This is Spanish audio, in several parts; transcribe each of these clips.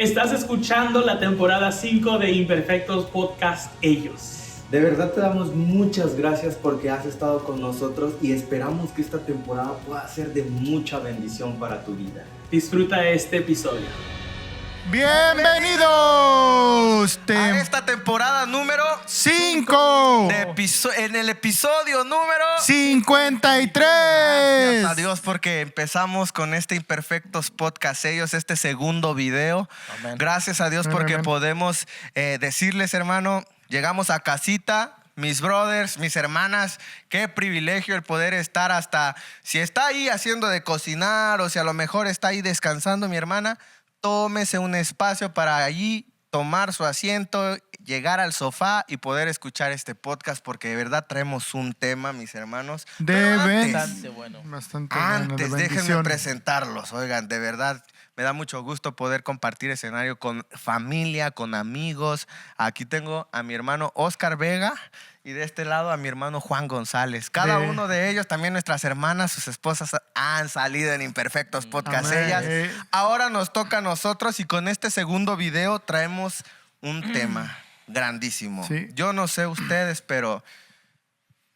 Estás escuchando la temporada 5 de Imperfectos Podcast Ellos. De verdad te damos muchas gracias porque has estado con nosotros y esperamos que esta temporada pueda ser de mucha bendición para tu vida. Disfruta este episodio. Bienvenidos a esta temporada número 5 en el episodio número 53. Gracias a Dios porque empezamos con este Imperfectos Podcast Ellos, este segundo video. Amén. Gracias a Dios porque Amén. podemos decirles, hermano, llegamos a casita. Mis brothers, mis hermanas, qué privilegio el poder estar hasta, si está ahí haciendo de cocinar o si a lo mejor está ahí descansando mi hermana, tómese un espacio para allí tomar su asiento, llegar al sofá y poder escuchar este podcast porque de verdad traemos un tema, mis hermanos. Bastante bueno. Antes, déjenme presentarlos. Oigan, de verdad, me da mucho gusto poder compartir escenario con familia, con amigos. Aquí tengo a mi hermano Oscar Vega y de este lado a mi hermano Juan González. Cada uno de ellos, también nuestras hermanas, sus esposas han salido en Imperfectos Podcast Ellas. Ahora nos toca a nosotros y con este segundo video traemos un tema grandísimo. Sí. Yo no sé ustedes, pero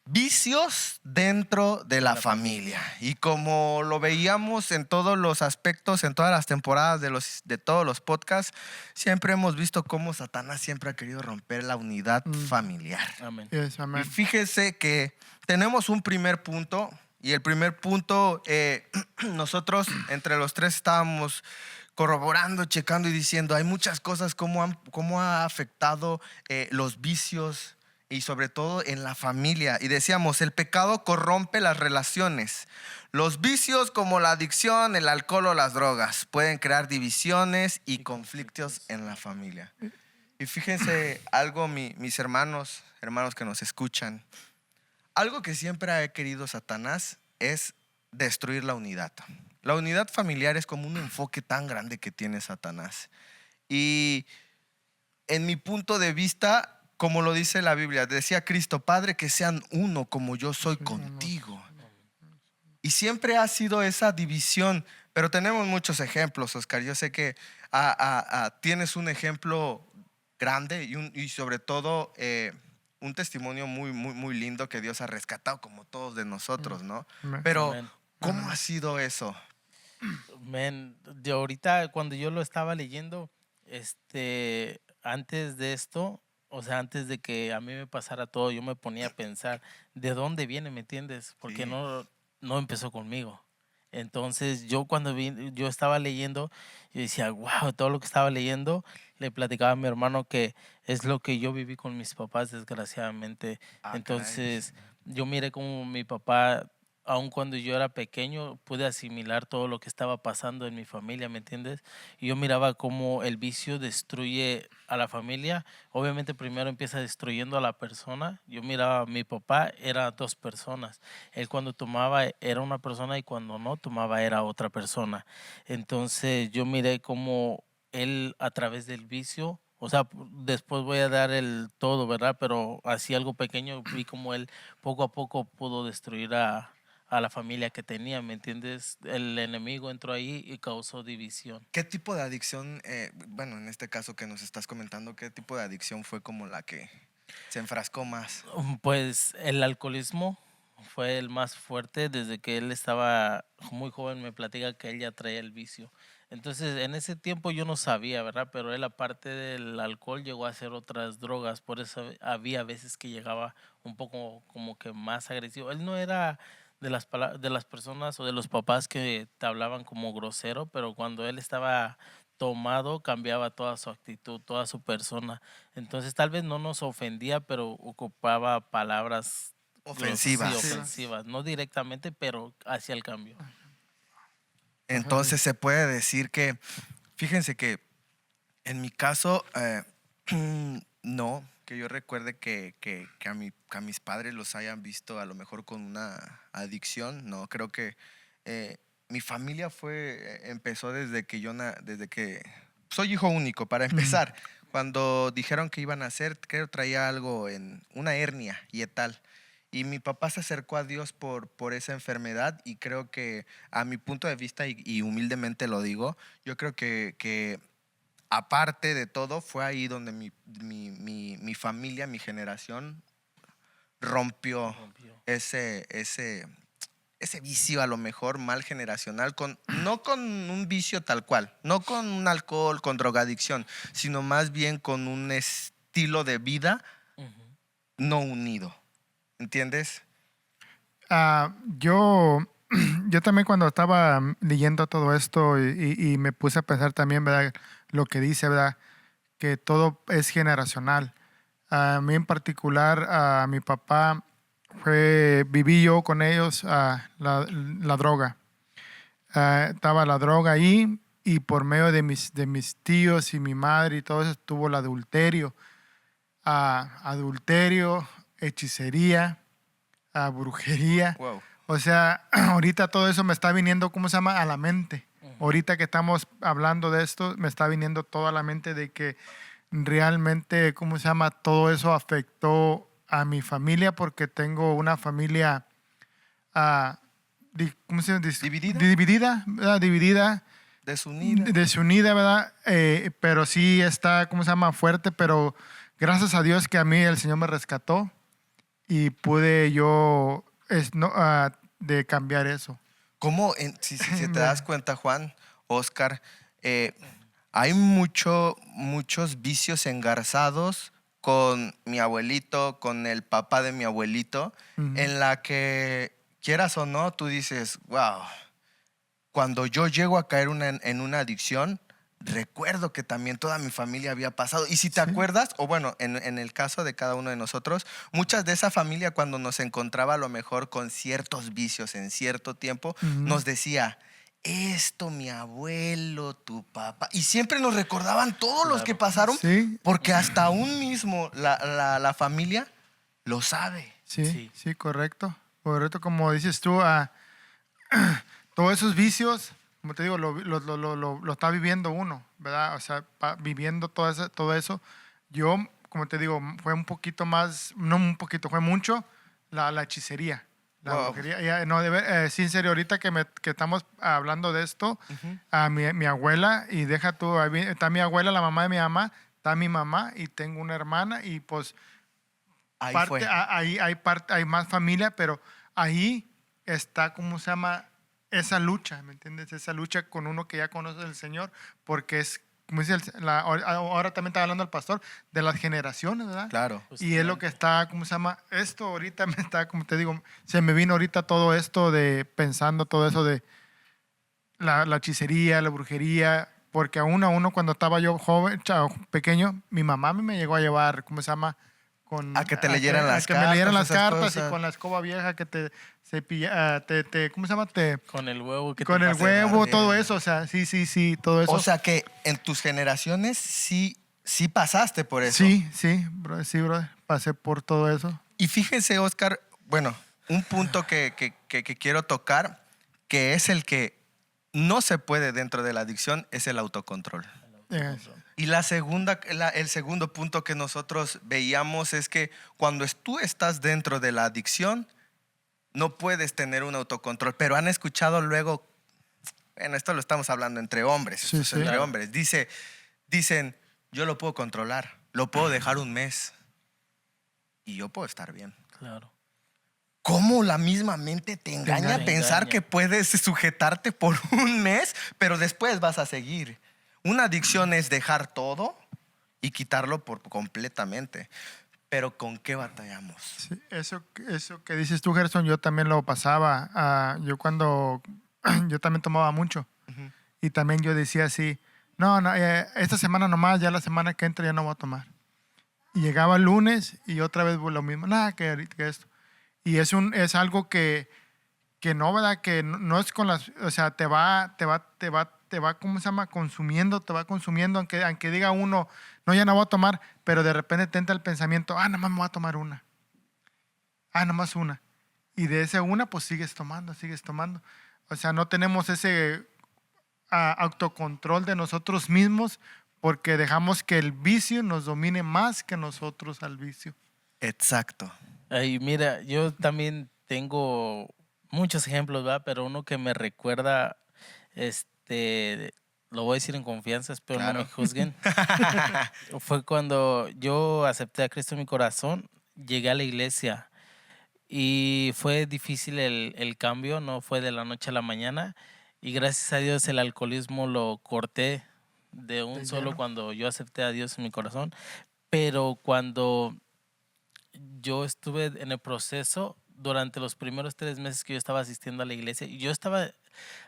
vicios dentro de la familia. Y como lo veíamos en todos los aspectos, en todas las temporadas de todos los podcasts, siempre hemos visto cómo Satanás siempre ha querido romper la unidad familiar. Amén. Yes, amén. Y fíjese que tenemos un primer punto. Y el primer punto, nosotros entre los tres estábamos corroborando, checando y diciendo, hay muchas cosas, cómo ha afectado los vicios y sobre todo en la familia. Y decíamos, el pecado corrompe las relaciones. Los vicios como la adicción, el alcohol o las drogas pueden crear divisiones y conflictos en la familia. Y fíjense algo, mis hermanos que nos escuchan. Algo que siempre ha querido Satanás es destruir la unidad. La unidad familiar es como un enfoque tan grande que tiene Satanás. Y en mi punto de vista, como lo dice la Biblia, decía Cristo, Padre, que sean uno como yo soy contigo. Y siempre ha sido esa división, pero tenemos muchos ejemplos, Oscar. Yo sé que tienes un ejemplo grande y sobre todo un testimonio muy, muy, muy lindo que Dios ha rescatado como todos de nosotros, ¿no? Pero, ¿cómo ha sido eso? De ahorita cuando yo lo estaba leyendo, antes de esto, o sea, antes de que a mí me pasara todo, yo me ponía a pensar, ¿de dónde viene, me entiendes? Porque Sí. no empezó conmigo. Entonces yo cuando yo estaba leyendo, yo decía, wow, todo lo que estaba leyendo, le platicaba a mi hermano que es lo que yo viví con mis papás, desgraciadamente. Entonces yo miré como mi papá, aun cuando yo era pequeño, pude asimilar todo lo que estaba pasando en mi familia, ¿me entiendes? Y yo miraba cómo el vicio destruye a la familia. Obviamente primero empieza destruyendo a la persona. Yo miraba a mi papá, era dos personas. Él cuando tomaba era una persona y cuando no tomaba era otra persona. Entonces yo miré cómo él a través del vicio, o sea, después voy a dar el todo, ¿verdad? Pero así algo pequeño, vi como él poco a poco pudo destruir a la familia que tenía, ¿me entiendes? El enemigo entró ahí y causó división. ¿Qué tipo de adicción, bueno, en este caso que nos estás comentando, qué tipo de adicción fue como la que se enfrascó más? Pues el alcoholismo fue el más fuerte. Desde que él estaba muy joven me platica que él ya traía el vicio. Entonces en ese tiempo yo no sabía, ¿verdad? Pero él aparte del alcohol llegó a hacer otras drogas. Por eso había veces que llegaba un poco como que más agresivo. Él no era de las personas o de los papás que te hablaban como grosero, pero cuando él estaba tomado cambiaba toda su actitud, toda su persona. Entonces tal vez no nos ofendía, pero ocupaba palabras Ofensivas. sí, ofensivas, no directamente, pero hacía el cambio. Entonces se puede decir que, fíjense que en mi caso, no, que yo recuerde que a mis padres los hayan visto a lo mejor con una adicción, no, creo que mi familia empezó desde que soy hijo único, para empezar. Cuando dijeron que iban a hacer, creo traía algo en una hernia hiatal. Y mi papá se acercó a Dios por esa enfermedad y creo que a mi punto de vista, y humildemente lo digo, yo creo que aparte de todo, fue ahí donde mi familia, mi generación rompió ese vicio, a lo mejor mal generacional, no con un vicio tal cual, no con un alcohol, con drogadicción, sino más bien con un estilo de vida no unido. ¿Entiendes? Yo también cuando estaba leyendo todo esto y me puse a pensar también, ¿verdad? Lo que dice, ¿verdad? Que todo es generacional. A mí en particular, a mi papá viví yo con ellos la droga. Estaba la droga ahí y por medio de mis tíos y mi madre y todo eso estuvo el adulterio. Adulterio, hechicería, brujería. Wow. O sea, ahorita todo eso me está viniendo, ¿cómo se llama? A la mente. Ahorita que estamos hablando de esto, me está viniendo todo a la mente de que realmente, ¿cómo se llama? Todo eso afectó a mi familia porque tengo una familia, ¿cómo se llama? ¿Dividida? Dividida, ¿verdad? Dividida. Desunida. Desunida, ¿verdad? Pero sí está, ¿cómo se llama? Fuerte, pero gracias a Dios que a mí el Señor me rescató y pude yo de cambiar eso. ¿Cómo? Si te das cuenta, Juan, Oscar, hay muchos vicios engarzados con mi abuelito, con el papá de mi abuelito, en la que, quieras o no, tú dices, wow, cuando yo llego a caer en una adicción, recuerdo que también toda mi familia había pasado. Y si te acuerdas, o bueno, en el caso de cada uno de nosotros, muchas de esa familia cuando nos encontraba a lo mejor con ciertos vicios en cierto tiempo, nos decía, esto mi abuelo, tu papá. Y siempre nos recordaban todos los que pasaron, porque hasta aún mismo la familia lo sabe. Sí, correcto. Correcto, como dices tú, todos esos vicios, como te digo, lo está viviendo uno, ¿verdad? O sea, viviendo todo eso. Yo, como te digo, fue un poquito más, no un poquito, fue mucho la hechicería. La brujería. No, sí, en serio, ahorita que estamos hablando de esto, a mi abuela, y deja tú, ahí está mi abuela, la mamá de mi mamá, está mi mamá, y tengo una hermana, y pues hay más familia, pero ahí está, ¿cómo se llama? Esa lucha, ¿me entiendes? Esa lucha con uno que ya conoce al Señor, porque es, como dice, ahora también está hablando el pastor, de las generaciones, ¿verdad? Claro. Y es lo que está, ¿cómo se llama? Esto ahorita me está, como te digo, se me vino ahorita todo esto de pensando todo eso de la hechicería, la brujería, porque a uno cuando estaba yo joven, pequeño, mi mamá me llegó a llevar, ¿cómo se llama? A que te leyeran las cartas. Que me leyeran las cartas cosas. y con la escoba vieja que te ¿cómo se llama? Con el huevo que con te el pase huevo, barriendo. todo eso, o sea, sí, todo eso. O sea que en tus generaciones sí pasaste por eso. Sí, brother, pasé por todo eso. Y fíjense, Oscar, bueno, un punto que quiero tocar, que es el que no se puede dentro de la adicción, es el autocontrol. Y el segundo punto que nosotros veíamos es que cuando tú estás dentro de la adicción, no puedes tener un autocontrol. Pero han escuchado luego, bueno, esto lo estamos hablando entre hombres, entre hombres. Dicen, yo lo puedo controlar, lo puedo dejar un mes y yo puedo estar bien. Claro. ¿Cómo la misma mente te engaña a pensar que puedes sujetarte por un mes, pero después vas a seguir? Una adicción es dejar todo y quitarlo completamente. Pero ¿con qué batallamos? Sí, eso que dices tú, Gerson, yo también lo pasaba. Yo también tomaba mucho. Y también yo decía así, no, esta semana nomás, ya la semana que entra ya no voy a tomar. Y llegaba el lunes y otra vez lo mismo, nada que esto. Y es algo que no, ¿verdad? Que no es con las, o sea, te va, ¿cómo se llama? Te va consumiendo, aunque diga uno, no, ya no voy a tomar, pero de repente te entra el pensamiento, nomás me voy a tomar una. Nomás una. Y de esa una, pues sigues tomando. O sea, no tenemos ese autocontrol de nosotros mismos porque dejamos que el vicio nos domine más que nosotros al vicio. Exacto. Ay, mira, yo también tengo muchos ejemplos, ¿verdad? Pero uno que me recuerda, lo voy a decir en confianza, espero Claro. no me juzguen. Fue cuando yo acepté a Cristo en mi corazón, llegué a la iglesia y fue difícil el cambio, no fue de la noche a la mañana. Y gracias a Dios el alcoholismo lo corté de un De solo lleno. cuando yo acepté a Dios en mi corazón. Pero cuando yo estuve en el proceso, durante los primeros 3 meses que yo estaba asistiendo a la iglesia, y yo estaba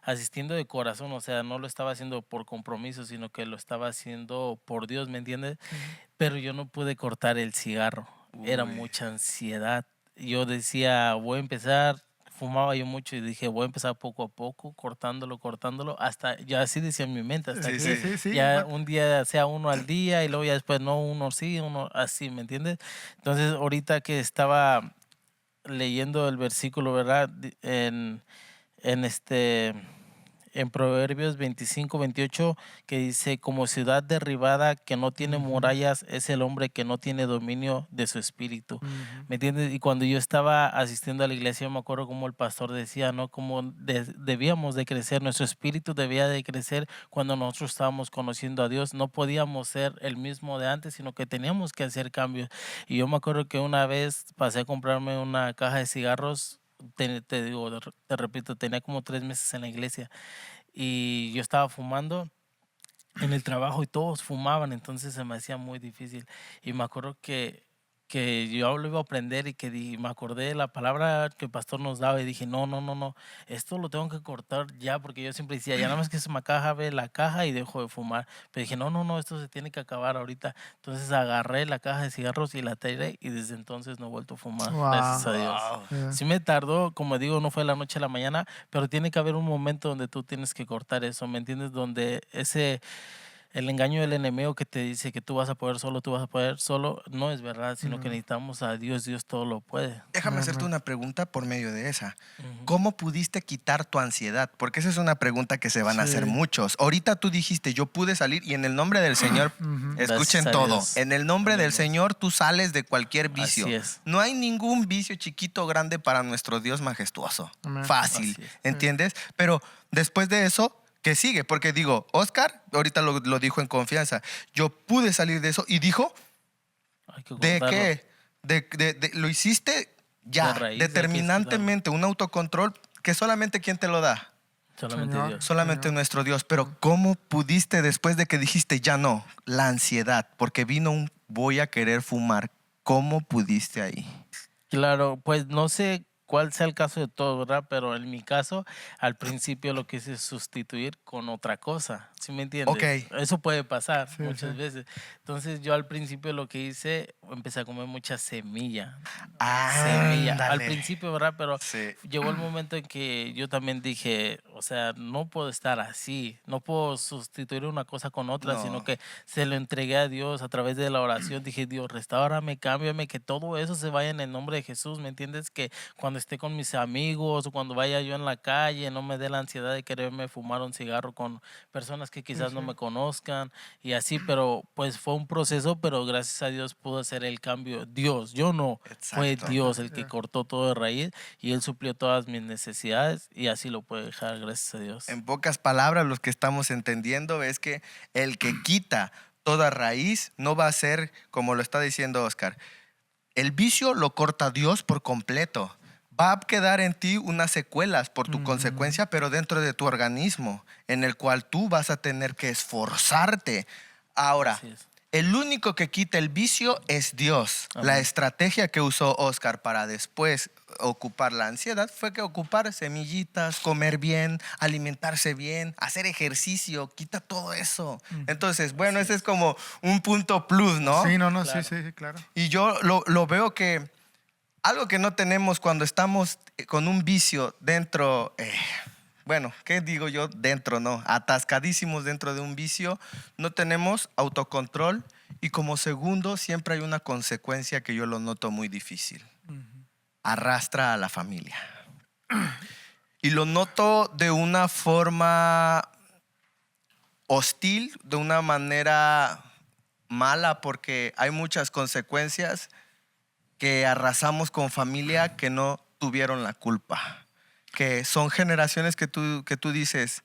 asistiendo de corazón, o sea, no lo estaba haciendo por compromiso, sino que lo estaba haciendo por Dios, ¿me entiendes? Pero yo no pude cortar el cigarro, era Uy. mucha ansiedad. Yo decía, voy a empezar, fumaba yo mucho y dije, voy a empezar poco a poco, cortándolo, hasta, ya así decía en mi mente, hasta Sí, que sí, sí. ya Bueno, un día sea uno al día y luego ya después no, uno sí, uno así, ¿me entiendes? Entonces, ahorita que estaba leyendo el versículo, ¿verdad? En Proverbios 25-28, que dice, como ciudad derribada que no tiene Ujú. murallas, es el hombre que no tiene dominio de su espíritu. ujú. ¿Me entiendes? Y cuando yo estaba asistiendo a la iglesia, me acuerdo como el pastor decía, ¿no? Como debíamos de crecer, nuestro espíritu debía de crecer cuando nosotros estábamos conociendo a Dios. No podíamos ser el mismo de antes, sino que teníamos que hacer cambios. Y yo me acuerdo que una vez pasé a comprarme una caja de cigarros. Te digo, te repito, tenía como 3 meses en la iglesia y yo estaba fumando en el trabajo y todos fumaban, entonces se me hacía muy difícil. Y me acuerdo que yo lo iba a aprender y que me acordé de la palabra que el pastor nos daba y dije, no, esto lo tengo que cortar ya, porque yo siempre decía, ya nada más que se me acabe la caja y dejo de fumar. Pero dije, no, esto se tiene que acabar ahorita. Entonces agarré la caja de cigarros y la tiré y desde entonces no he vuelto a fumar, Wow. gracias a Dios. Yeah. Sí me tardó, como digo, no fue de la noche a la mañana, pero tiene que haber un momento donde tú tienes que cortar eso, ¿me entiendes? Donde el engaño del enemigo que te dice que tú vas a poder solo, no es verdad, sino que No. necesitamos a Dios, Dios todo lo puede. Déjame hacerte Amén. una pregunta por medio de esa. Ujú. ¿Cómo pudiste quitar tu ansiedad? Porque esa es una pregunta que se van a hacer Sí. muchos. Ahorita tú dijiste, yo pude salir y en el nombre del Señor, Ujú. escuchen Gracias a todo, Dios. en el nombre del Aleluya. Señor tú sales de cualquier vicio. Así es. No hay ningún vicio chiquito o grande para nuestro Dios majestuoso. Amén. Fácil, Así es. ¿entiendes? Pero después de eso, ¿qué sigue? Porque digo, Oscar, ahorita lo dijo en confianza, yo pude salir de eso y dijo, Hay que ¿de cortarlo. qué? Lo hiciste ya, De raíz, hay que determinantemente, un autocontrol que solamente ¿quién te lo da? Solamente Señor. Dios. Solamente Señor. nuestro Dios. Pero ¿cómo pudiste después de que dijiste ya no? La ansiedad, porque vino un voy a querer fumar. ¿Cómo pudiste ahí? Claro, pues no sé cuál sea el caso de todos, ¿verdad? Pero en mi caso, al principio lo quise es sustituir con otra cosa, ¿sí me entiendes? Ok. Eso puede pasar Sí, muchas sí. veces. Entonces yo al principio lo que hice, empecé a comer mucha semilla. Al Ándale. principio, ¿verdad? Pero Sí. llegó el momento en que yo también dije, o sea, no puedo estar así, no puedo sustituir una cosa con otra, No. sino que se lo entregué a Dios a través de la oración. Dije, Dios, restáurame, cámbiame, que todo eso se vaya en el nombre de Jesús, ¿me entiendes? Que cuando esté con mis amigos o cuando vaya yo en la calle, no me dé la ansiedad de quererme fumar un cigarro con personas que quizás no sí. me conozcan y así, pero pues fue un proceso, pero gracias a Dios pudo hacer el cambio. Dios, yo no, fue Exacto. Dios el que Ya. cortó todo de raíz y Él suplió todas mis necesidades y así lo puede dejar, gracias a Dios. En pocas palabras, lo que estamos entendiendo es que el que quita toda raíz no va a ser como lo está diciendo Oscar. El vicio lo corta Dios por completo. Va a quedar en ti unas secuelas por tu Ujú. consecuencia, pero dentro de tu organismo, en el cual tú vas a tener que esforzarte. Ahora, Así es. el único que quita el vicio es Dios. La Amén. estrategia que usó Oscar para después ocupar la ansiedad fue que ocupar semillitas, comer bien, alimentarse bien, hacer ejercicio, quita todo eso. Entonces, bueno, ese es como un punto plus, ¿no? Sí, no, Claro. sí, claro. Y yo lo veo que algo que no tenemos cuando estamos con un vicio dentro, bueno, ¿qué digo yo? Dentro, ¿no? Atascadísimos dentro de un vicio, no tenemos autocontrol y como segundo siempre hay una consecuencia que yo lo noto muy difícil. Arrastra a la familia. Y lo noto de una forma hostil, de una manera mala, porque hay muchas consecuencias que arrasamos con familia que no tuvieron la culpa, que son generaciones que tú dices,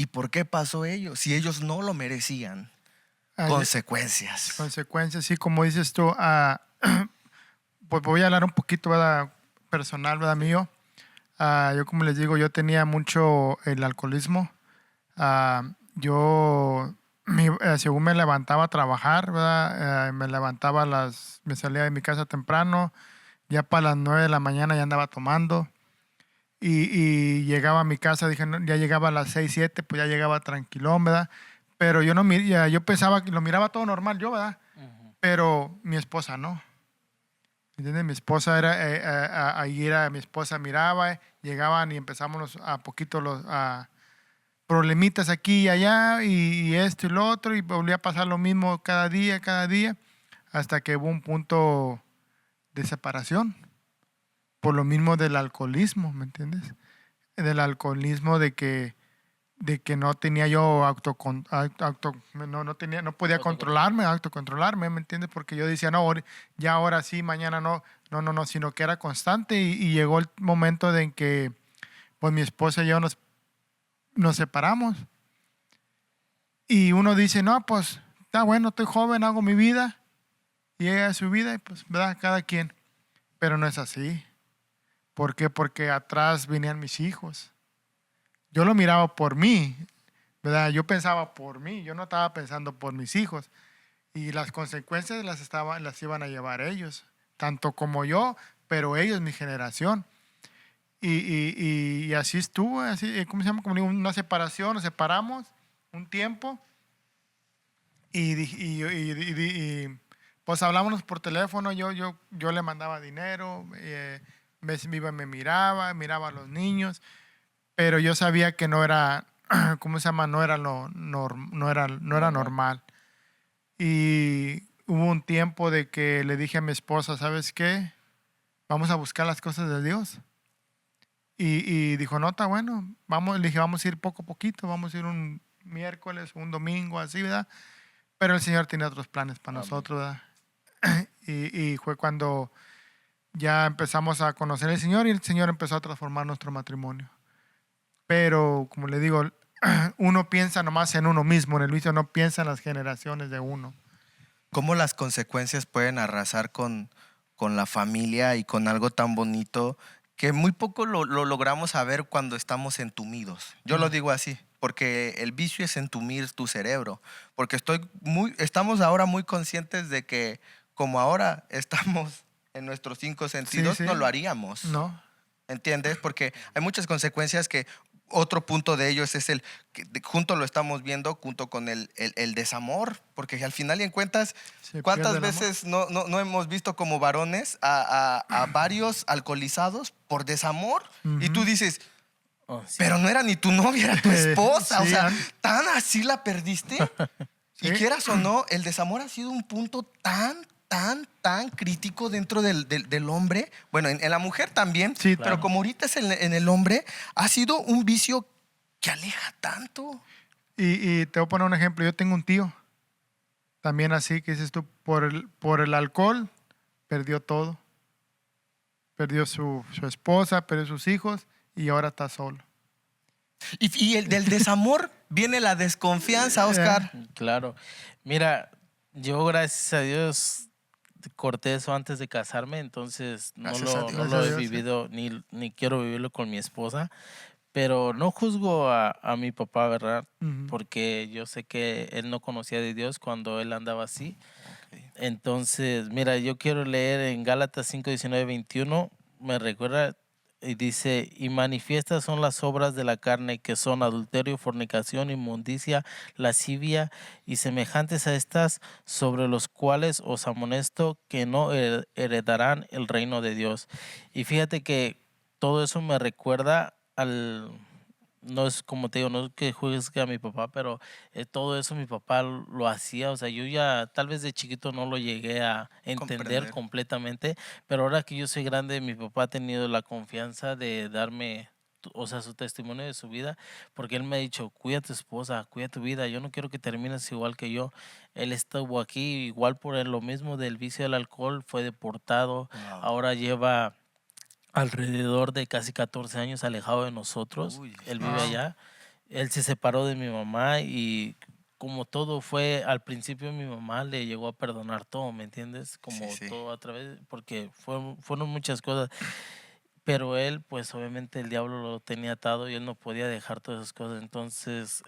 ¿Y por qué pasó ello? Si ellos no lo merecían. Consecuencias. Consecuencias, sí, como dices tú. Pues voy a hablar un poquito, ¿verdad? Personal, ¿verdad? Mío. Yo, como les digo, yo tenía mucho el alcoholismo. Según me levantaba a trabajar, ¿verdad? Me salía de mi casa temprano, ya para las 9 de la mañana ya andaba tomando. Y llegaba a mi casa, dije, no, ya llegaba a las 6, 7, pues ya llegaba tranquilón, ¿verdad? Pero yo pensaba que lo miraba todo normal, yo, ¿verdad? Pero mi esposa no. ¿Entiendes? Mi esposa mi esposa miraba, llegaban y empezamos a poquito los problemitas aquí y allá, y esto y lo otro, y volvía a pasar lo mismo cada día, hasta que hubo un punto de separación. Por lo mismo del alcoholismo, ¿me entiendes? Del alcoholismo de que no tenía yo no podía autocontrolarme, ¿me entiendes? Porque yo decía, no, ya ahora sí, mañana no, sino que era constante, y llegó el momento en que pues mi esposa y yo nos separamos. Y uno dice, no, pues está bueno, estoy joven, hago mi vida, y ella hace su vida, y pues, ¿verdad? Cada quien. Pero no es así. ¿Por qué? Porque atrás venían mis hijos. Yo lo miraba por mí, ¿verdad? Yo pensaba por mí, yo no estaba pensando por mis hijos. Y las consecuencias las iban a llevar ellos, tanto como yo, pero ellos, mi generación. Y así estuvo, así, ¿cómo se llama? Como digo, una separación, nos separamos un tiempo, y pues hablábamos por teléfono, yo le mandaba dinero, me miraba a los niños, pero yo sabía que no era, ¿cómo se llama? No era normal. Y hubo un tiempo de que le dije a mi esposa, ¿sabes qué? Vamos a buscar las cosas de Dios. Y dijo, no, está bueno. Le dije, vamos a ir poco a poquito, vamos a ir un miércoles, un domingo, así, ¿verdad? Pero el Señor tenía otros planes para nosotros, ¿verdad? Y fue cuando ya empezamos a conocer al Señor, y el Señor empezó a transformar nuestro matrimonio. Pero, como le digo, uno piensa nomás en uno mismo, en el vicio, no piensa en las generaciones de uno. ¿Cómo las consecuencias pueden arrasar con la familia y con algo tan bonito que muy poco lo logramos saber cuando estamos entumidos? Yo lo digo así, porque el vicio es entumir tu cerebro. Porque estamos ahora muy conscientes de que como ahora estamos en nuestros 5 sentidos, Sí. no lo haríamos. No. ¿Entiendes? Porque hay muchas consecuencias que otro punto de ellos es junto lo estamos viendo, junto con el desamor, porque al final y en cuentas, ¿cuántas veces no hemos visto como varones a varios alcoholizados por desamor? Y tú dices, Sí. pero no era ni tu novia, era tu esposa. Sí, o sea, ¿tan así la perdiste? Sí. Y quieras o no, el desamor ha sido un punto tan crítico dentro del hombre. Bueno, en la mujer también, Sí, pero claro. como ahorita es en el hombre, ha sido un vicio que aleja tanto. Y te voy a poner un ejemplo. Yo tengo un tío, también así, que dices tú, por el alcohol, perdió todo. Perdió su esposa, perdió sus hijos, y ahora está solo. Y del desamor viene la desconfianza, Oscar. Claro. Mira, yo gracias a Dios corté eso antes de casarme, entonces no Gracias a lo, Dios. no Gracias lo a he Dios, sí. vivido ni quiero vivirlo con mi esposa, pero no juzgo a mi papá, ¿verdad? Ujú. Porque yo sé que él no conocía de Dios cuando él andaba así. Entonces, mira, yo quiero leer en Gálatas 5, 19, 21, me recuerda y dice, y manifiestas son las obras de la carne, que son adulterio, fornicación, inmundicia, lascivia y semejantes a estas, sobre los cuales os amonesto que no heredarán el reino de Dios. Y fíjate que todo eso me recuerda no es como te digo, no es que juzgue a mi papá, pero todo eso mi papá lo hacía. O sea, yo ya tal vez de chiquito no lo llegué a entender Comprender. completamente, pero ahora que yo soy grande, mi papá ha tenido la confianza de darme, o sea, su testimonio de su vida, porque él me ha dicho, cuida a tu esposa, cuida tu vida, yo no quiero que termines igual que yo. Él estuvo aquí igual por lo mismo del vicio del alcohol, fue deportado, ahora lleva alrededor de casi 14 años alejado de nosotros. Uy. Él vive Wow. allá. él se separó de mi mamá y como todo fue, al principio mi mamá le llegó a perdonar todo, ¿me entiendes? Como Sí, sí. todo a través, porque fueron muchas cosas. Pero él, pues obviamente el diablo lo tenía atado y él no podía dejar todas esas cosas. Entonces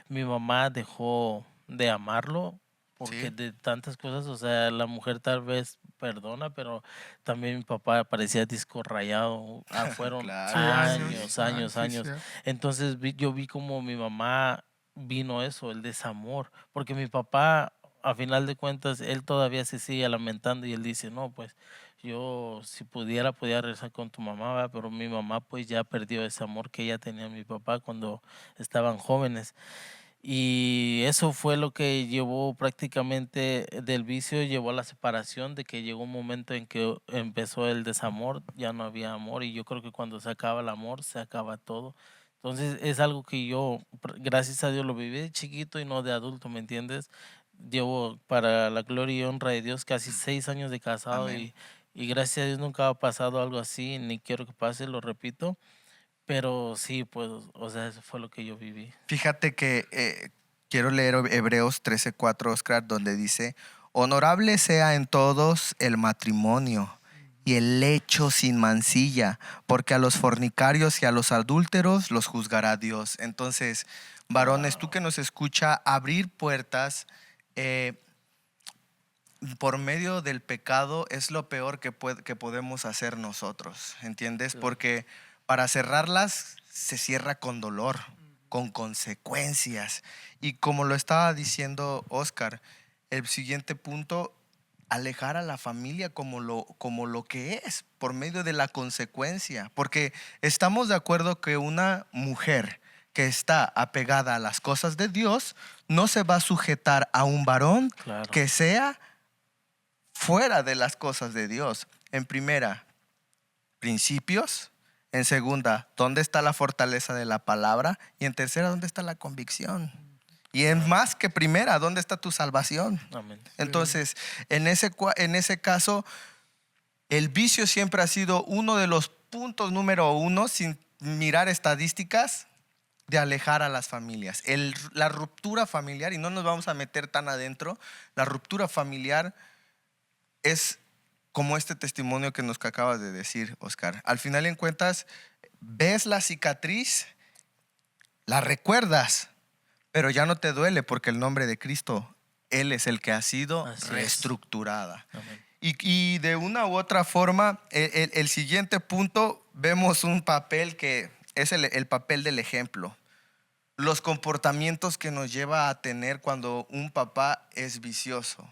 mi mamá dejó de amarlo porque Sí. de tantas cosas, o sea, la mujer tal vez perdona, pero también mi papá parecía disco rayado. Fueron Claro. Sí, años, ah, años, sí, años. cierto. Entonces yo vi como mi mamá vino eso, el desamor, porque mi papá, a final de cuentas, él todavía se sigue lamentando y él dice, no, pues yo si pudiera, podía regresar con tu mamá, ¿verdad? Pero mi mamá pues ya perdió ese amor que ella tenía a mi papá cuando estaban jóvenes. Y eso fue lo que llevó prácticamente del vicio, llevó a la separación, de que llegó un momento en que empezó el desamor, ya no había amor y yo creo que cuando se acaba el amor, se acaba todo. Entonces es algo que yo, gracias a Dios, lo viví de chiquito y no de adulto, ¿me entiendes? Llevo para la gloria y honra de Dios casi 6 años de casado Amén. y gracias a Dios nunca ha pasado algo así, ni quiero que pase, lo repito. Pero sí, pues, o sea, eso fue lo que yo viví. Fíjate que quiero leer Hebreos 13:4, Oscar, donde dice, honorable sea en todos el matrimonio y el lecho sin mancilla, porque a los fornicarios y a los adúlteros los juzgará Dios. Entonces, varones, tú que nos escucha, abrir puertas por medio del pecado es lo peor que podemos hacer nosotros, ¿entiendes? Claro. Porque para cerrarlas se cierra con dolor, con consecuencias. Y como lo estaba diciendo Oscar, el siguiente punto, alejar a la familia como lo que es, por medio de la consecuencia. Porque estamos de acuerdo que una mujer que está apegada a las cosas de Dios no se va a sujetar a un varón Claro. que sea fuera de las cosas de Dios. En primera, principios. En segunda, ¿dónde está la fortaleza de la palabra? Y en tercera, ¿dónde está la convicción? Y en más que primera, ¿dónde está tu salvación? Amén. Entonces, en ese caso, el vicio siempre ha sido uno de los puntos número uno, sin mirar estadísticas, de alejar a las familias. La ruptura familiar, y no nos vamos a meter tan adentro, la ruptura familiar es como este testimonio que nos acabas de decir, Oscar. Al final en cuentas, ves la cicatriz, la recuerdas, pero ya no te duele porque el nombre de Cristo, Él es el que ha sido Así es. reestructurada. Amén. Y de una u otra forma, el siguiente punto, vemos un papel que es el papel del ejemplo. Los comportamientos que nos lleva a tener cuando un papá es vicioso.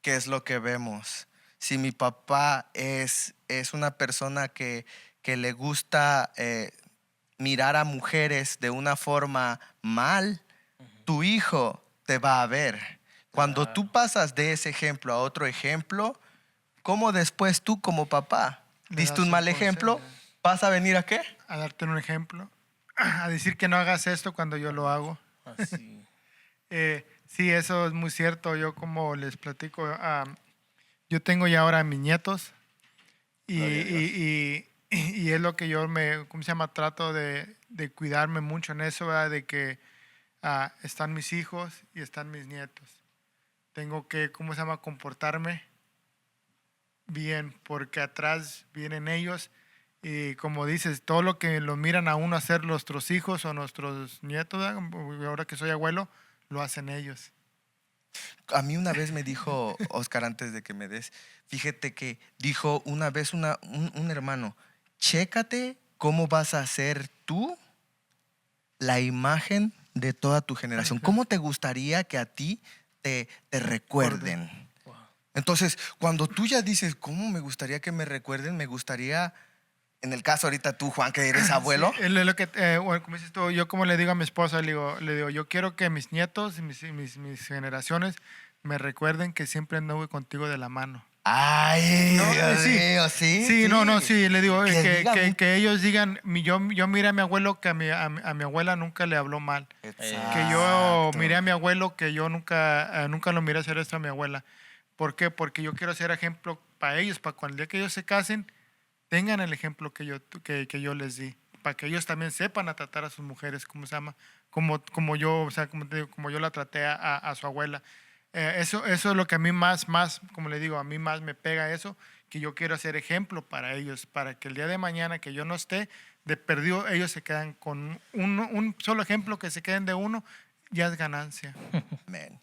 ¿Qué es lo que vemos? Si mi papá es una persona que le gusta mirar a mujeres de una forma mal, tu hijo te va a ver. Cuando tú pasas de ese ejemplo a otro ejemplo, ¿cómo después tú como papá Le diste das un mal un ejemplo? consejo. ¿Vas a venir a qué? A darte un ejemplo, a decir que no hagas esto cuando yo lo hago. Así. Sí, eso es muy cierto. Yo como les platico, yo tengo ya ahora mis nietos y, Gloria a Dios. y es lo que yo ¿cómo se llama? Trato de cuidarme mucho en eso, ¿verdad? De que están mis hijos y están mis nietos. Tengo que, ¿cómo se llama? Comportarme bien porque atrás vienen ellos y como dices, todo lo que lo miran a uno hacer nuestros hijos o nuestros nietos, ¿verdad? Ahora que soy abuelo, lo hacen ellos. A mí una vez me dijo, Oscar, antes de que me des, fíjate que dijo una vez un hermano, chécate cómo vas a ser tú la imagen de toda tu generación. ¿Cómo te gustaría que a ti te recuerden? Wow. Entonces, cuando tú ya dices, ¿cómo me gustaría que me recuerden? Me gustaría, en el caso ahorita tú, Juan, que eres abuelo. Sí, es lo que, bueno, como dices tú, yo como le digo a mi esposa, le digo, yo quiero que mis nietos y mis generaciones me recuerden que siempre anduve contigo de la mano. Ay, No, Dios sí. mío, sí. Sí, no, sí, le digo digan- que ellos digan, yo miré a mi abuelo que a mi abuela nunca le habló mal. Que yo miré a mi abuelo que yo nunca lo miré hacer esto a mi abuela. ¿Por qué? Porque yo quiero ser ejemplo para ellos, para cuando el día que ellos se casen, tengan el ejemplo que yo les di. para que ellos también sepan a tratar a sus mujeres, ¿cómo se llama? Como yo, o sea, como te digo, como yo la traté a su abuela. Eso es lo que a mí más, como le digo, a mí más me pega eso, que yo quiero hacer ejemplo para ellos, para que el día de mañana que yo no esté, de perdido, ellos se quedan con un solo ejemplo, que se queden de uno, ya es ganancia. Amén.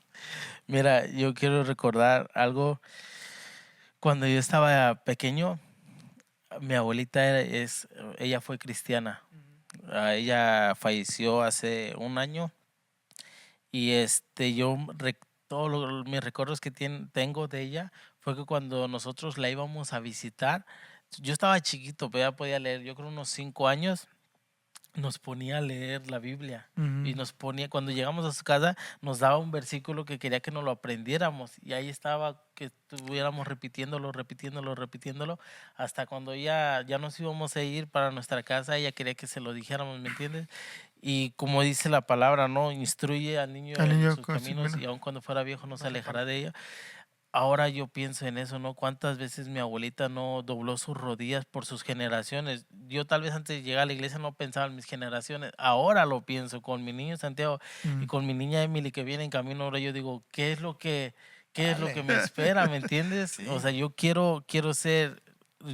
Mira, yo quiero recordar algo. Cuando yo estaba pequeño, mi abuelita ella fue cristiana. Ella falleció hace un año y todos mis recuerdos que tengo de ella fue que cuando nosotros la íbamos a visitar, yo estaba chiquito, pero ya podía leer, yo creo unos 5 años, nos ponía a leer la Biblia y nos ponía, cuando llegamos a su casa, nos daba un versículo que quería que nos lo aprendiéramos y ahí estaba, que estuviéramos repitiéndolo, hasta cuando ya nos íbamos a ir para nuestra casa, ella quería que se lo dijéramos, ¿me entiendes? Y como dice la palabra, ¿no? Instruye al niño en sus caminos y aun cuando fuera viejo no se alejará de ella. Ahora yo pienso en eso, ¿no? ¿Cuántas veces mi abuelita no dobló sus rodillas por sus generaciones? Yo tal vez antes de llegar a la iglesia no pensaba en mis generaciones. Ahora lo pienso con mi niño Santiago y con mi niña Emily que viene en camino. Ahora yo digo, ¿qué es lo que me espera? ¿Me entiendes? Sí. O sea, yo quiero ser...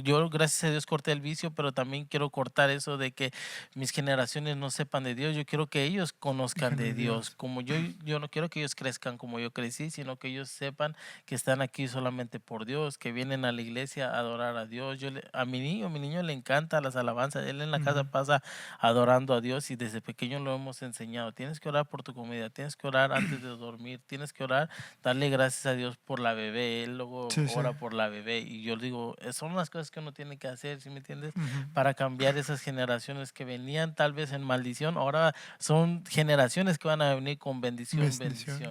Yo, gracias a Dios, corté el vicio, pero también quiero cortar eso de que mis generaciones no sepan de Dios. Yo quiero que ellos conozcan de Dios. Como yo no quiero que ellos crezcan como yo crecí, sino que ellos sepan que están aquí solamente por Dios, que vienen a la iglesia a adorar a Dios. A mi niño le encanta las alabanzas. Él en la casa pasa adorando a Dios y desde pequeño lo hemos enseñado. Tienes que orar por tu comida, tienes que orar antes de dormir, tienes que orar, darle gracias a Dios por la bebé. Él luego ora por la bebé y yo digo, son las cosas que uno tiene que hacer, ¿sí me entiendes? Para cambiar esas generaciones que venían tal vez en maldición, ahora son generaciones que van a venir con bendición,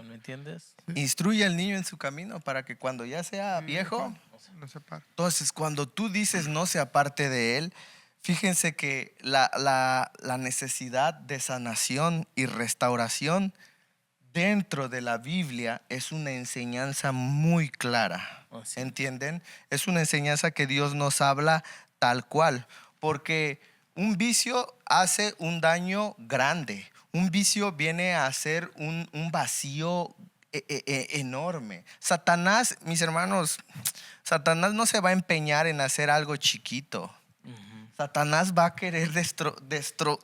¿me entiendes? Instruye al niño en su camino para que cuando ya sea viejo, No se para. entonces cuando tú dices no se aparte de él, fíjense que la necesidad de sanación y restauración dentro de la Biblia es una enseñanza muy clara. ¿Entienden? Es una enseñanza que Dios nos habla tal cual, porque un vicio hace un daño grande. Un vicio viene a hacer un vacío enorme. Satanás, mis hermanos, Satanás no se va a empeñar en hacer algo chiquito. Satanás va a querer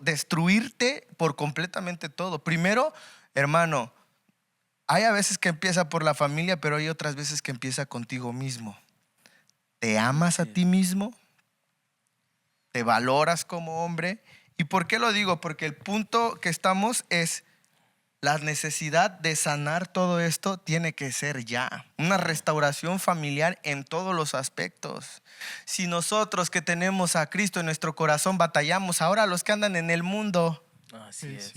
destruirte por completamente todo. Primero, hermano, hay a veces que empieza por la familia, pero hay otras veces que empieza contigo mismo. ¿Te amas a ti mismo? ¿Te valoras como hombre? ¿Y por qué lo digo? Porque el punto que estamos es la necesidad de sanar todo esto tiene que ser ya. Una restauración familiar en todos los aspectos. Si nosotros que tenemos a Cristo en nuestro corazón batallamos, ahora los que andan en el mundo. Así es.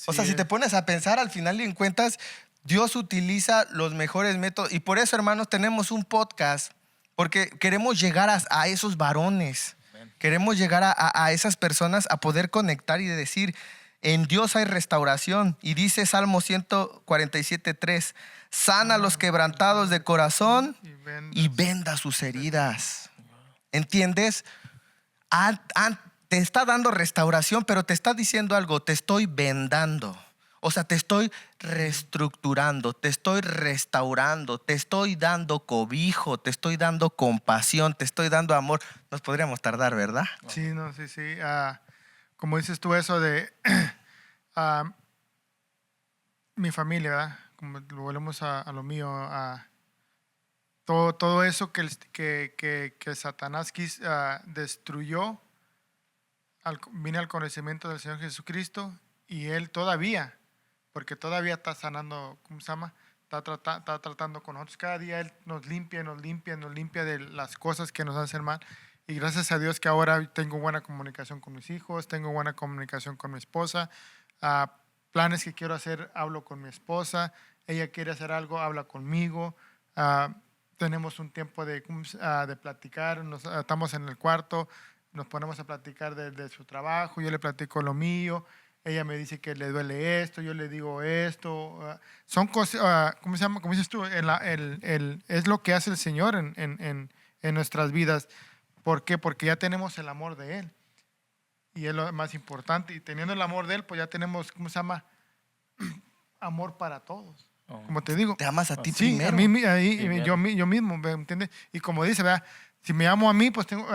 O sea, si te pones a pensar, al final de cuentas, Dios utiliza los mejores métodos. Y por eso, hermanos, tenemos un podcast. Porque queremos llegar a esos varones. Queremos llegar a esas personas a poder conectar y decir, en Dios hay restauración. Y dice Salmo 147:3, sana a los quebrantados de corazón y venda sus heridas. ¿Entiendes? Te está dando restauración, pero te está diciendo algo, te estoy vendando. O sea, te estoy reestructurando, te estoy restaurando, te estoy dando cobijo, te estoy dando compasión, te estoy dando amor. Nos podríamos tardar, ¿verdad? Sí, no, sí. Como dices tú eso de mi familia, ¿verdad? Como lo volvemos a lo mío, todo eso que Satanás destruyó, vine al conocimiento del Señor Jesucristo y Él todavía, porque todavía está sanando, ¿cómo se llama? Está tratando con nosotros. Cada día Él nos limpia de las cosas que nos hacen mal. Y gracias a Dios que ahora tengo buena comunicación con mis hijos, tengo buena comunicación con mi esposa. Planes que quiero hacer, hablo con mi esposa. Ella quiere hacer algo, habla conmigo. Tenemos un tiempo de platicar. Estamos en el cuarto, nos ponemos a platicar de su trabajo. Yo le platico lo mío. Ella me dice que le duele esto, yo le digo esto. Son cosas, ¿cómo se llama? Como dices tú, es lo que hace el Señor en nuestras vidas. ¿Por qué? Porque ya tenemos el amor de Él. Y es lo más importante. Y teniendo el amor de Él, pues ya tenemos, ¿cómo se llama? Amor para todos. Como te digo. Te amas a ti Sí, primero. a mí, ahí, Primero. yo mismo, ¿me entiendes? Y como dice, ¿verdad? Si me amo a mí, pues tengo,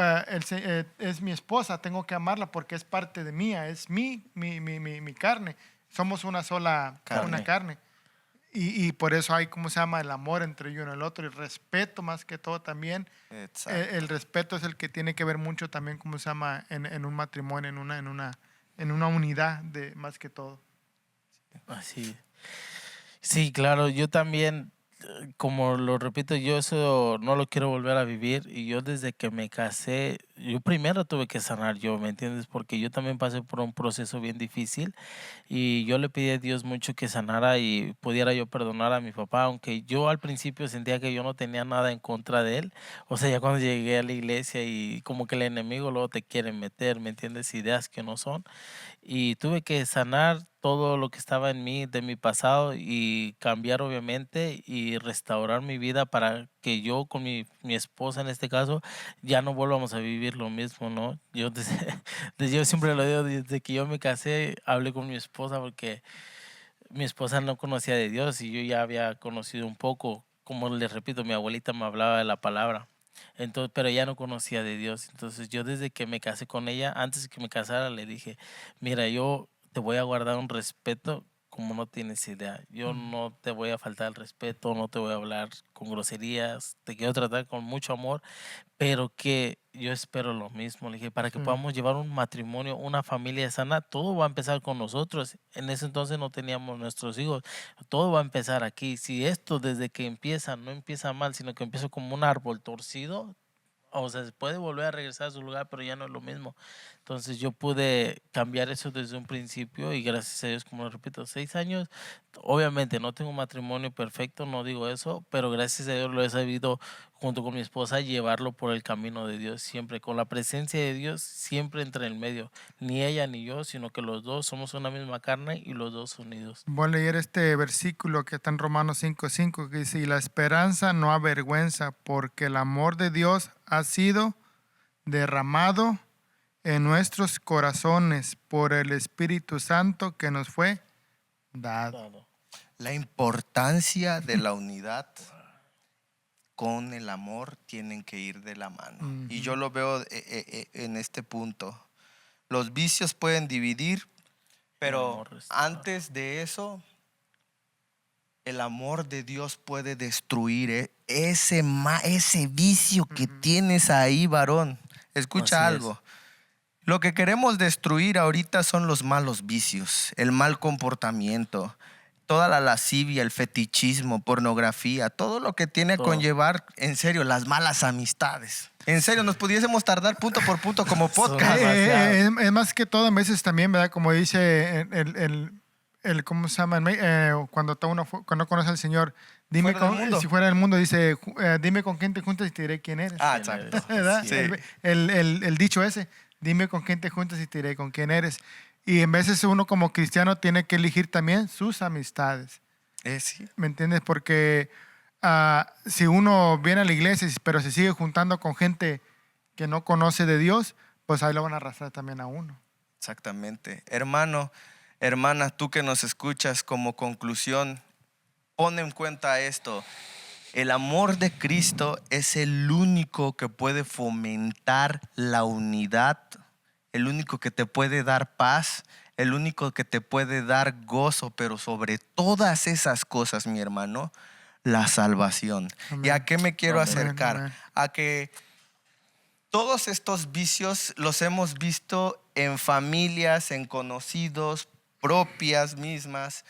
es mi esposa, tengo que amarla porque es parte de mía, es mi carne. Somos una sola Carne. carne. Y por eso hay, ¿cómo se llama? El amor entre uno y el otro, el respeto más que todo también. Exacto. El respeto es el que tiene que ver mucho también, ¿cómo se llama? En un matrimonio, en una unidad de más que todo. Así. Sí, claro, yo también, como lo repito, yo eso no lo quiero volver a vivir y yo desde que me casé, yo primero tuve que sanar yo, ¿me entiendes? Porque yo también pasé por un proceso bien difícil y yo le pedí a Dios mucho que sanara y pudiera yo perdonar a mi papá, aunque yo al principio sentía que yo no tenía nada en contra de él. O sea, ya cuando llegué a la iglesia y como que el enemigo luego te quiere meter, ¿me entiendes? Ideas que no son. Y tuve que sanar todo lo que estaba en mí de mi pasado y cambiar obviamente y restaurar mi vida para que yo con mi esposa en este caso ya no volvamos a vivir lo mismo, ¿no? Yo, yo siempre lo digo, desde que yo me casé hablé con mi esposa porque mi esposa no conocía de Dios y yo ya había conocido un poco. Como les repito, mi abuelita me hablaba de la palabra. Entonces, pero ella no conocía de Dios. Entonces yo desde que me casé con ella, antes de que me casara, le dije, mira, yo te voy a guardar un respeto como no tienes idea. Yo no te voy a faltar el respeto, no te voy a hablar con groserías, te quiero tratar con mucho amor, pero que yo espero lo mismo. Le dije, para que podamos llevar un matrimonio, una familia sana, todo va a empezar con nosotros. En ese entonces no teníamos nuestros hijos. Todo va a empezar aquí. Si esto desde que empieza no empieza mal, sino que empieza como un árbol torcido, o sea, se puede volver a regresar a su lugar, pero ya no es lo mismo. Entonces yo pude cambiar eso desde un principio y gracias a Dios, como lo repito, 6 años. Obviamente no tengo un matrimonio perfecto, no digo eso, pero gracias a Dios lo he sabido junto con mi esposa llevarlo por el camino de Dios siempre, con la presencia de Dios siempre entre el medio. Ni ella ni yo, sino que los dos somos una misma carne y los dos unidos. Voy a leer este versículo que está en Romanos 5:5 que dice, y la esperanza no avergüenza, porque el amor de Dios ha sido derramado en nuestros corazones por el Espíritu Santo que nos fue dado. Claro. La importancia de la unidad con el amor tienen que ir de la mano. Y yo lo veo en este punto. Los vicios pueden dividir, pero amor restaura. antes de eso, el amor de Dios puede destruir ese vicio que tienes ahí, varón. Escucha Así algo. Lo que queremos destruir ahorita son los malos vicios, el mal comportamiento, toda la lascivia, el fetichismo, pornografía, todo lo que tiene a Todo. conllevar, en serio, las malas amistades. En serio, nos pudiésemos tardar punto por punto como podcast. Es más que todo, a veces también, ¿verdad? Como dice ¿cómo se llama? Cuando cuando conoce al Señor, dime Fuera del mundo. si fuera del mundo, dice, dime con quién te juntas y te diré quién eres. Ah, exacto. ¿Verdad? Sí. El dicho ese, dime con quién te juntas y te diré con quién eres. Y en veces uno como cristiano tiene que elegir también sus amistades. Sí. ¿Me entiendes? Porque si uno viene a la iglesia, pero se sigue juntando con gente que no conoce de Dios, pues ahí lo van a arrastrar también a uno. Exactamente. Hermano, hermana, tú que nos escuchas, como conclusión, pon en cuenta esto. El amor de Cristo es el único que puede fomentar la unidad, el único que te puede dar paz, el único que te puede dar gozo, pero sobre todas esas cosas, mi hermano, la salvación. Amén. ¿Y a qué me quiero Amén. acercar? Amén. A que todos estos vicios los hemos visto en familias, en conocidos, propias mismas,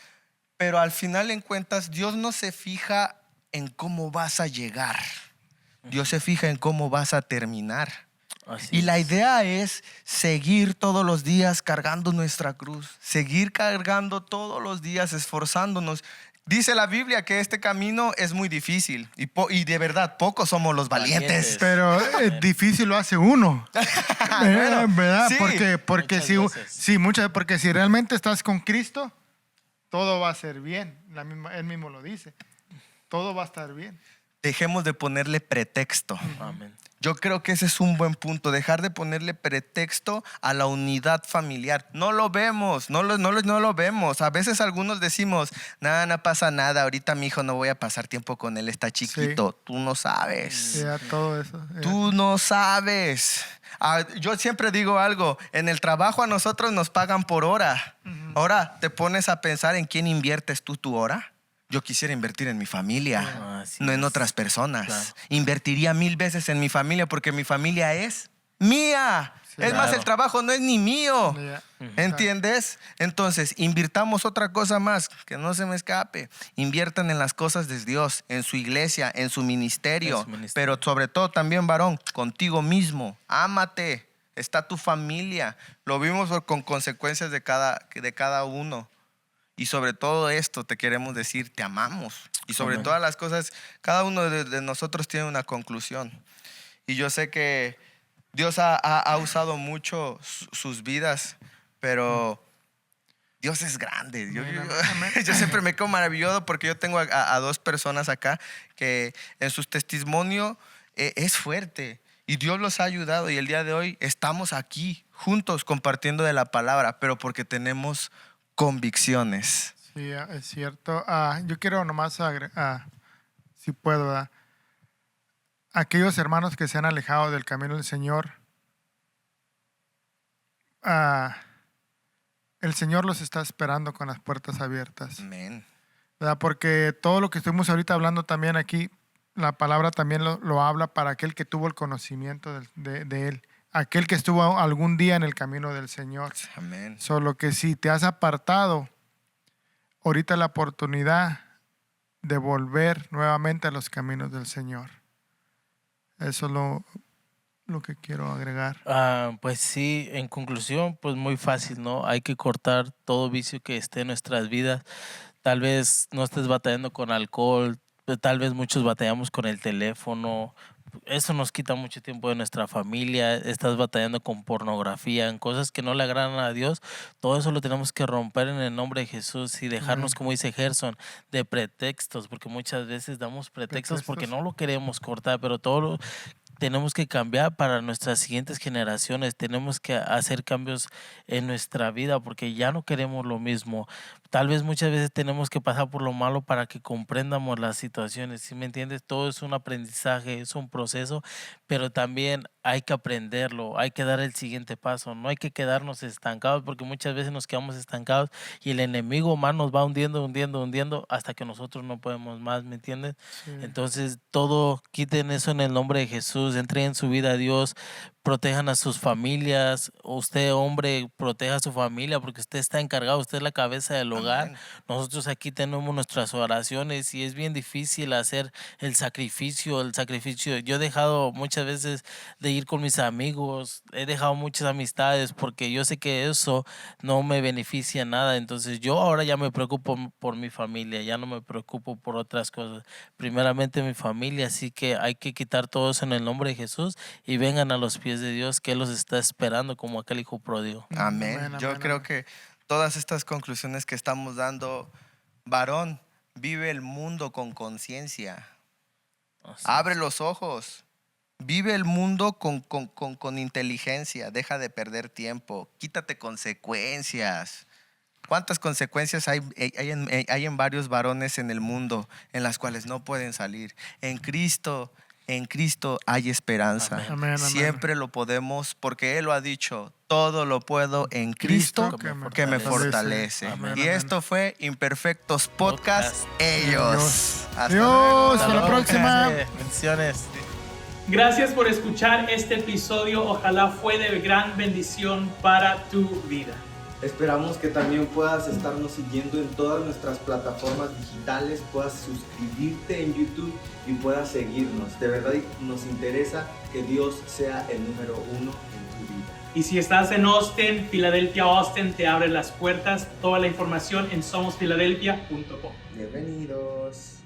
pero al final en cuentas Dios no se fija en cómo vas a llegar. Dios se fija en cómo vas a terminar. Así Y la es. idea es seguir todos los días cargando nuestra cruz, seguir cargando todos los días, esforzándonos. Dice la Biblia que este camino es muy difícil y de verdad pocos somos los valientes. Pero difícil lo hace uno. ¿Verdad? sí. Porque Muchas veces. porque si realmente estás con Cristo, todo va a ser bien. Él mismo lo dice. Todo va a estar bien. Dejemos de ponerle pretexto. Amén. Yo creo que ese es un buen punto, dejar de ponerle pretexto a la unidad familiar. No lo vemos, no lo vemos. A veces algunos decimos, nada, no pasa nada, ahorita mi hijo no voy a pasar tiempo con él, está chiquito. Sí. Tú no sabes. Ya, todo eso. Ya. Tú no sabes. Yo siempre digo algo, en el trabajo a nosotros nos pagan por hora. Ahora, ¿te pones a pensar en quién inviertes tú tu hora? Yo quisiera invertir en mi familia, no en otras personas. Claro. Invertiría 1000 veces en mi familia porque mi familia es mía. Sí, es más, el trabajo no es ni mío. Yeah. ¿Entiendes? Entonces, invirtamos otra cosa más, que no se me escape. Inviertan en las cosas de Dios, en su iglesia, en su ministerio. Pero sobre todo también, varón, contigo mismo. Ámate. Está tu familia. Lo vimos con consecuencias de cada uno. Y sobre todo esto te queremos decir, te amamos. Y sobre Amén. Todas las cosas, cada uno de nosotros tiene una conclusión. Y yo sé que Dios ha usado mucho sus vidas, pero Dios es grande. Yo siempre me quedo maravilloso porque yo tengo a 2 personas acá que en sus testimonios es fuerte. Y Dios los ha ayudado y el día de hoy estamos aquí juntos compartiendo de la palabra, pero porque tenemos convicciones. Sí, es cierto. Yo quiero nomás agregar, si puedo, aquellos hermanos que se han alejado del camino del Señor, el Señor los está esperando con las puertas abiertas. Amén. ¿Verdad? Porque todo lo que estuvimos ahorita hablando también aquí, la palabra también lo habla para aquel que tuvo el conocimiento de Él. Aquel que estuvo algún día en el camino del Señor. Amén. Solo que si te has apartado, ahorita la oportunidad de volver nuevamente a los caminos del Señor. Eso es lo que quiero agregar. Pues sí, en conclusión, pues muy fácil, ¿no? Hay que cortar todo vicio que esté en nuestras vidas. Tal vez no estés batallando con alcohol, tal vez muchos batallamos con el teléfono. Eso nos quita mucho tiempo de nuestra familia. Estás batallando con pornografía, en cosas que no le agradan a Dios. Todo eso lo tenemos que romper en el nombre de Jesús y dejarnos, como dice Gerson, de pretextos, porque muchas veces damos pretextos porque no lo queremos cortar, pero todo tenemos que cambiar para nuestras siguientes generaciones. Tenemos que hacer cambios en nuestra vida porque ya no queremos lo mismo. Tal vez muchas veces tenemos que pasar por lo malo para que comprendamos las situaciones. ¿Sí me entiendes? Todo es un aprendizaje, es un proceso, pero también hay que aprenderlo, hay que dar el siguiente paso. No hay que quedarnos estancados porque muchas veces nos quedamos estancados y el enemigo más nos va hundiendo hasta que nosotros no podemos más, ¿me entiendes? Sí. Entonces, todo, quiten eso en el nombre de Jesús, entreguen su vida a Dios, protejan a sus familias. Usted, hombre, proteja a su familia porque usted está encargado, usted es la cabeza del hogar. Amén. Nosotros aquí tenemos nuestras oraciones y es bien difícil hacer el sacrificio. Yo he dejado muchas veces de ir con mis amigos, he dejado muchas amistades porque yo sé que eso no me beneficia nada. Entonces yo ahora ya me preocupo por mi familia, ya no me preocupo por otras cosas. Primeramente mi familia, así que hay que quitar todo eso en el nombre de Jesús y vengan a los pies de Dios que Él los está esperando como aquel hijo pródigo. Amén. Yo creo que todas estas conclusiones que estamos dando, varón, vive el mundo con conciencia. Abre los ojos. Vive el mundo con inteligencia. Deja de perder tiempo. Quítate consecuencias. ¿Cuántas consecuencias hay en varios varones en el mundo en las cuales no pueden salir? En Cristo hay esperanza. Amén. Siempre lo podemos, porque Él lo ha dicho. Todo lo puedo en Cristo que me fortalece. Amén. Y esto fue Imperfectos Podcast. Ellos. Adiós. Hasta la próxima. Bendiciones. Gracias por escuchar este episodio. Ojalá fue de gran bendición para tu vida. Esperamos que también puedas estarnos siguiendo en todas nuestras plataformas digitales, puedas suscribirte en YouTube y puedas seguirnos. De verdad nos interesa que Dios sea el número 1 en tu vida. Y si estás en Austin, Filadelfia, Austin, te abre las puertas. Toda la información en somosfiladelfia.com. Bienvenidos.